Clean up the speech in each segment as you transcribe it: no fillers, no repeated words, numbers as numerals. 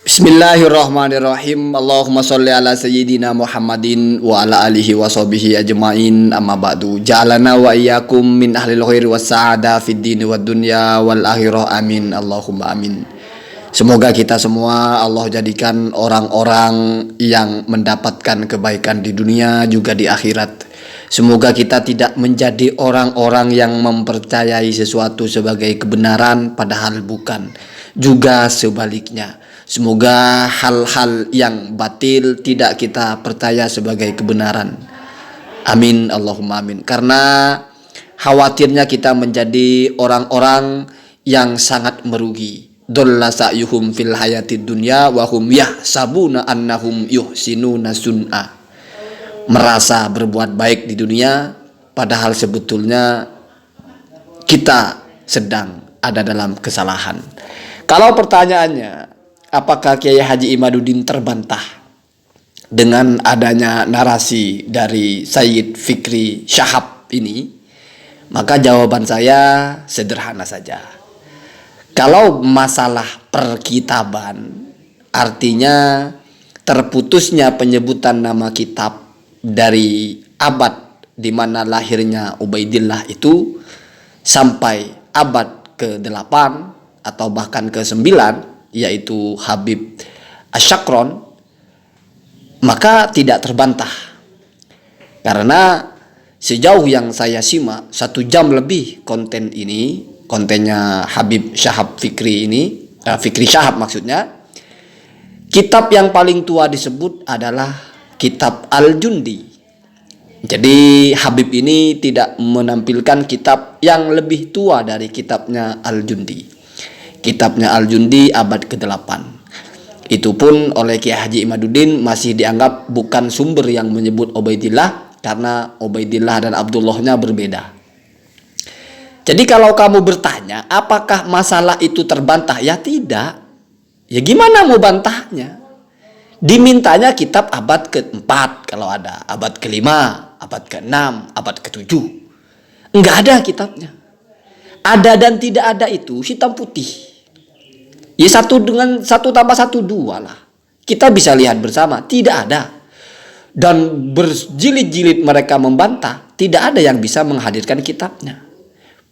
Bismillahirrahmanirrahim. Allahumma sholli ala sayyidina Muhammadin wa ala alihi wa sahbihi ajma'in. Amma ba'du. Ja'alana wa iyyakum min ahlil khairi was sa'ada fid dini wad dunya wal akhirah. Amin. Allahumma amin. Semoga kita semua Allah jadikan orang-orang yang mendapatkan kebaikan di dunia juga di akhirat. Semoga kita tidak menjadi orang-orang yang mempercayai sesuatu sebagai kebenaran padahal bukan. Juga sebaliknya. Semoga hal-hal yang batil tidak kita percaya sebagai kebenaran. Amin. Allahumma amin. Karena khawatirnya kita menjadi orang-orang yang sangat merugi. Dolla sa'yuhum fil hayatid dunya wa hum yahsabuna annahum yuhsinuna sun'a. Merasa berbuat baik di dunia padahal sebetulnya kita sedang ada dalam kesalahan. Kalau pertanyaannya, apakah Kiai Haji Imaduddin terbantah dengan adanya narasi dari Sayyid Fikri Syahab ini? Maka jawaban saya sederhana saja. Kalau masalah perkitaban, artinya terputusnya penyebutan nama kitab dari abad di mana lahirnya Ubaidillah itu sampai abad ke-8 atau bahkan ke-9, yaitu Habib Asyakron, maka tidak terbantah. Karena sejauh yang saya simak 1 jam lebih kontennya Habib Syahab Fikri ini, Fikri Syahab maksudnya, kitab yang paling tua disebut adalah kitab Al-Jundi. Jadi Habib ini tidak menampilkan kitab yang lebih tua dari kitabnya Al-Jundi. Kitabnya Al-Jundi abad ke-8. Itu pun oleh Kiai Haji Imaduddin masih dianggap bukan sumber yang menyebut Ubaidillah, karena Ubaidillah dan Abdullahnya berbeda. Jadi kalau kamu bertanya apakah masalah itu terbantah, ya tidak. Ya gimana mau bantahnya? Dimintanya kitab abad ke-4 kalau ada, abad ke-5, abad ke-6, abad ke-7. Enggak ada kitabnya. Ada dan tidak ada itu hitam putih. Ya 1 dengan 1 tambah 1 2 lah. Kita bisa lihat bersama, tidak ada. Dan berjilid-jilid mereka membantah, tidak ada yang bisa menghadirkan kitabnya.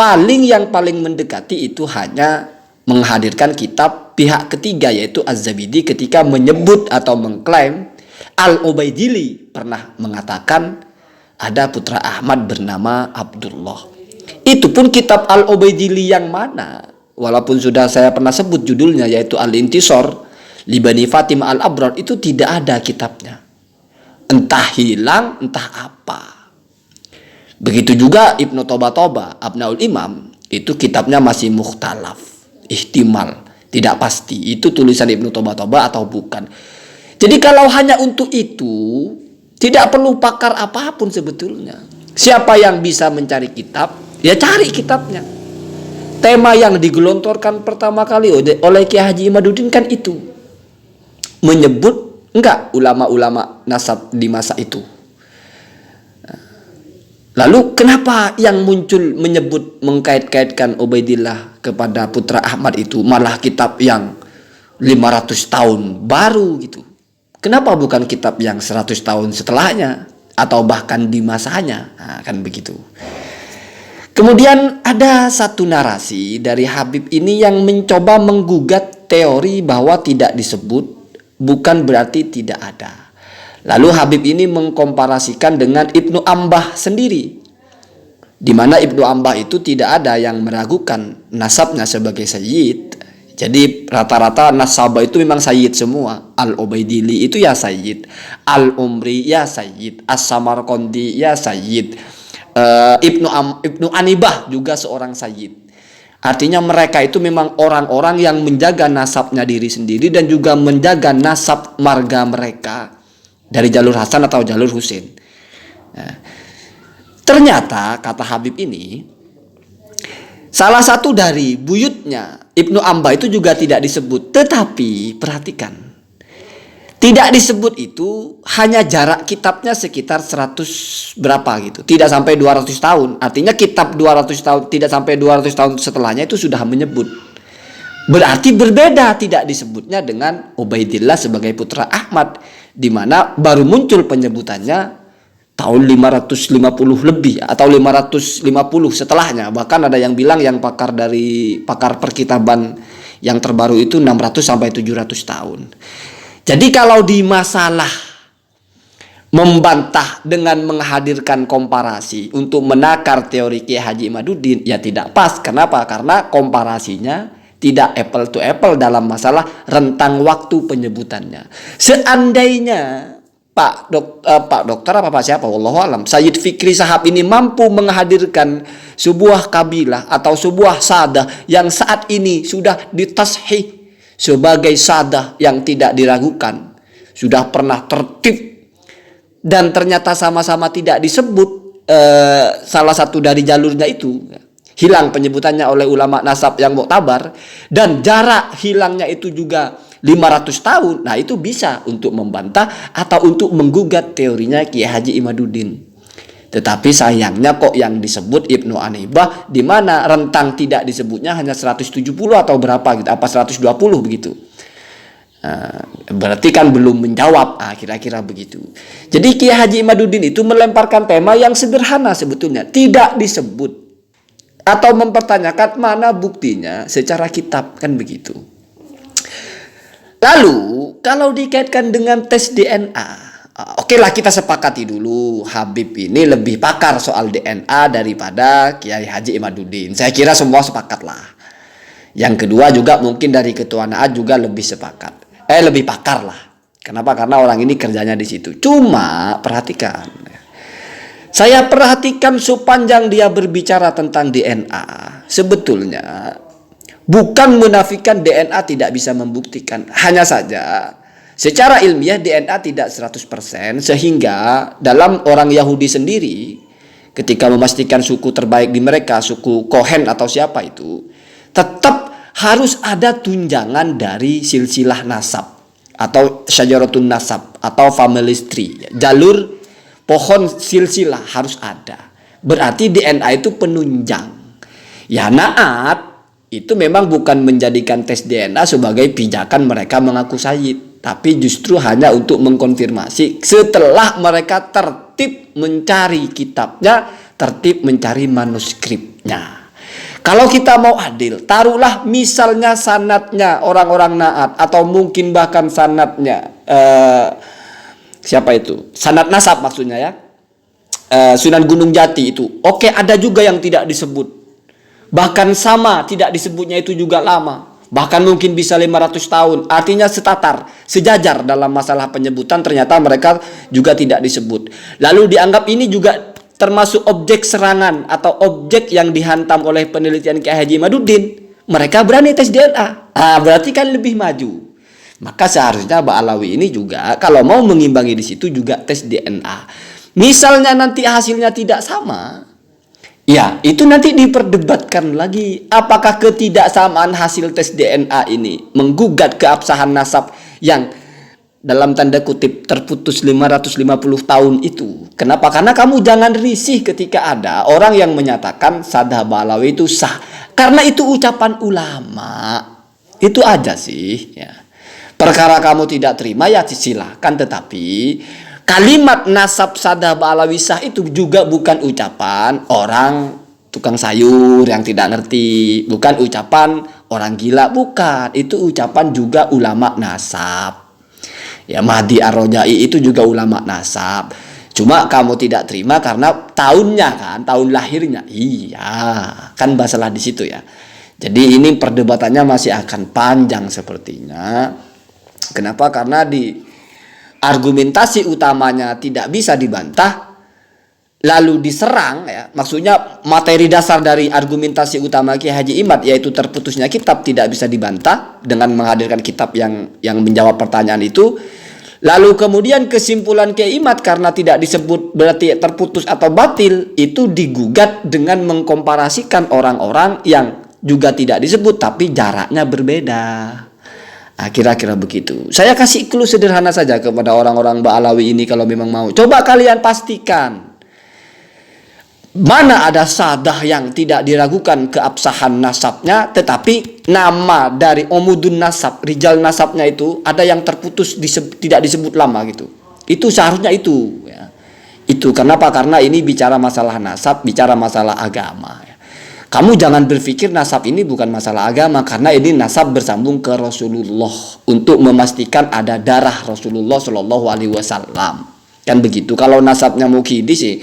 Yang paling mendekati itu hanya menghadirkan kitab pihak ketiga, yaitu Az-Zabidi, ketika menyebut atau mengklaim Al-Ubaidili pernah mengatakan ada putra Ahmad bernama Abdullah. Itu pun kitab Al-Ubaidili yang mana? Walaupun sudah saya pernah sebut judulnya, yaitu Al-Intisar li Bani Fatim Al-Abrar, itu tidak ada kitabnya. Entah hilang, entah apa. Begitu juga Ibnu Toba Abnaul Imam, itu kitabnya masih mukhtalaf, ihtimal, tidak pasti itu tulisan Ibnu Toba atau bukan. Jadi kalau hanya untuk itu tidak perlu pakar apapun sebetulnya. Siapa yang bisa mencari kitab, ya cari kitabnya. Tema yang digelontorkan pertama kali oleh Kiai Haji Imaduddin kan itu, menyebut enggak ulama-ulama nasab di masa itu. Lalu kenapa yang muncul menyebut mengkait-kaitkan Ubaidillah kepada putra Ahmad itu malah kitab yang 500 tahun baru gitu? Kenapa bukan kitab yang 100 tahun setelahnya atau bahkan di masanya? Nah, kan begitu. Kemudian ada satu narasi dari Habib ini yang mencoba menggugat teori bahwa tidak disebut bukan berarti tidak ada. Lalu Habib ini mengkomparasikan dengan Ibnu Ambah sendiri, di mana Ibnu Ambah itu tidak ada yang meragukan nasabnya sebagai sayyid. Jadi rata-rata nasabah itu memang sayyid semua. Al-Ubaidili itu ya sayyid, Al-Umri ya sayyid, As-Samarqandi ya sayyid, Ibnu Anibah juga seorang sayyid. Artinya mereka itu memang orang-orang yang menjaga nasabnya diri sendiri dan juga menjaga nasab marga mereka dari jalur Hasan atau jalur Husain. Nah, ternyata kata Habib ini, salah satu dari buyutnya Ibnu Ambah itu juga tidak disebut. Tetapi perhatikan, tidak disebut itu hanya jarak kitabnya sekitar 100 berapa gitu, tidak sampai 200 tahun. Artinya kitab 200 tahun, tidak sampai 200 tahun setelahnya itu sudah menyebut Berarti berbeda, tidak disebutnya dengan Ubaidillah sebagai putra Ahmad, di mana baru muncul penyebutannya tahun 550 lebih atau 550 setelahnya. Bahkan ada yang bilang, yang pakar perkitaban yang terbaru itu 600 sampai 700 tahun. Jadi kalau di masalah membantah dengan menghadirkan komparasi untuk menakar teori Kiai Haji Imaduddin, ya tidak pas. Kenapa? Karena komparasinya tidak apple to apple dalam masalah rentang waktu penyebutannya. Seandainya Pak Dokter apa Pak siapa, wallahu alam, Sayyid Fikri Shahab ini mampu menghadirkan sebuah kabilah atau sebuah sadah yang saat ini sudah ditashih sebagai sadah yang tidak diragukan, sudah pernah tertib, dan ternyata sama-sama tidak disebut salah satu dari jalurnya itu, hilang penyebutannya oleh ulama nasab yang muktabar, dan jarak hilangnya itu juga 500 tahun. Nah, itu bisa untuk membantah atau untuk menggugat teorinya Kiai Haji Imaduddin. Tetapi sayangnya kok yang disebut Ibnu Anibah, di mana rentang tidak disebutnya hanya 170 atau berapa gitu, apa 120 begitu. Berarti kan belum menjawab, kira-kira begitu. Jadi Kiai Haji Imaduddin itu melemparkan tema yang sederhana sebetulnya, tidak disebut atau mempertanyakan mana buktinya secara kitab, kan begitu. Lalu kalau dikaitkan dengan tes DNA, oke lah, kita sepakati dulu Habib ini lebih pakar soal DNA daripada Kiai Haji Imaduddin. Saya kira semua sepakat lah. Yang kedua juga mungkin dari Ketua Naat juga lebih sepakat. Lebih pakar lah. Kenapa? Karena orang ini kerjanya di situ. Cuma perhatikan, saya perhatikan sepanjang dia berbicara tentang DNA, sebetulnya bukan menafikan DNA tidak bisa membuktikan. Hanya saja secara ilmiah DNA tidak 100%, sehingga dalam orang Yahudi sendiri ketika memastikan suku terbaik di mereka, suku Kohen atau siapa itu, tetap harus ada tunjangan dari silsilah nasab atau syajaratun nasab atau family tree. Jalur pohon silsilah harus ada. Berarti DNA itu penunjang. Ya, Naat itu memang bukan menjadikan tes DNA sebagai pijakan mereka mengaku sayyid, tapi justru hanya untuk mengkonfirmasi setelah mereka tertib mencari kitabnya, tertib mencari manuskripnya. Kalau kita mau adil, taruhlah misalnya sanadnya orang-orang Naat, atau mungkin bahkan sanadnya siapa itu? Sanad nasab maksudnya ya. Sunan Gunung Jati itu. Oke, ada juga yang tidak disebut. Bahkan sama tidak disebutnya itu juga lama. Bahkan mungkin bisa 500 tahun. Artinya setatar, sejajar dalam masalah penyebutan, ternyata mereka juga tidak disebut. Lalu dianggap ini juga termasuk objek serangan atau objek yang dihantam oleh penelitian Kiai Haji Imaduddin. Mereka berani tes DNA. Berarti kan lebih maju. Maka seharusnya Ba'alawi ini juga kalau mau mengimbangi di situ juga tes DNA. Misalnya nanti hasilnya tidak sama, ya itu nanti diperdebatkan lagi. Apakah ketidaksamaan hasil tes DNA ini menggugat keabsahan nasab yang dalam tanda kutip terputus 550 tahun itu? Kenapa? Karena kamu jangan risih ketika ada orang yang menyatakan Sadah Ba'alawi itu sah. Karena itu ucapan ulama. Itu aja sih ya. Perkara kamu tidak terima ya silahkan, tetapi kalimat nasab Sadah Ba'alawi sah itu juga bukan ucapan orang tukang sayur yang tidak ngerti, bukan ucapan orang gila, bukan. Itu ucapan juga ulama nasab. Ya, Mahdi Ar-Rojai itu juga ulama nasab. Cuma kamu tidak terima karena tahunnya kan, tahun lahirnya. Iya, kan masalah di situ ya. Jadi ini perdebatannya masih akan panjang sepertinya. Kenapa? Karena di argumentasi utamanya tidak bisa dibantah, lalu diserang ya. Maksudnya materi dasar dari argumentasi utama Kiai Haji Imad, yaitu terputusnya kitab, tidak bisa dibantah dengan menghadirkan kitab yang menjawab pertanyaan itu. Lalu kemudian kesimpulan Kiai Imad karena tidak disebut berarti terputus atau batil, itu digugat dengan mengkomparasikan orang-orang yang juga tidak disebut tapi jaraknya berbeda. Kira-kira begitu. Saya kasih clue sederhana saja kepada orang-orang Ba'alawi ini kalau memang mau. Coba kalian pastikan Mana ada sadah yang tidak diragukan keabsahan nasabnya, tetapi nama dari omudun nasab, rijal nasabnya itu ada yang terputus, tidak disebut lama gitu. Itu seharusnya itu. Ya. Itu kenapa? Karena ini bicara masalah nasab, bicara masalah agama. Ya. Kamu jangan berpikir nasab ini bukan masalah agama, karena ini nasab bersambung ke Rasulullah untuk memastikan ada darah Rasulullah Shallallahu Alaihi Wasallam. Kan begitu. Kalau nasabnya Mukidi sih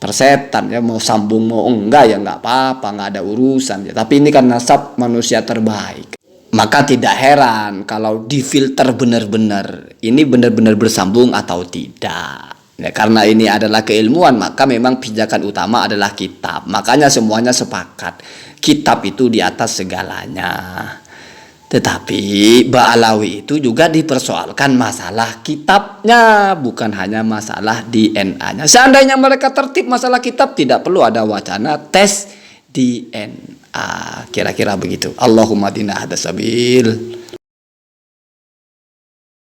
persetan ya, mau sambung mau enggak ya enggak apa-apa, enggak ada urusan ya. Tapi ini kan nasab manusia terbaik, maka tidak heran kalau difilter benar-benar ini benar-benar bersambung atau tidak ya. Karena ini adalah keilmuan, maka memang pijakan utama adalah kitab. Makanya semuanya sepakat kitab itu di atas segalanya. Tetapi Ba'alawi itu juga dipersoalkan masalah kitabnya, bukan hanya masalah DNA-nya. Seandainya mereka tertib masalah kitab, tidak perlu ada wacana tes DNA. Kira-kira begitu. Allahumma dina hadasabil.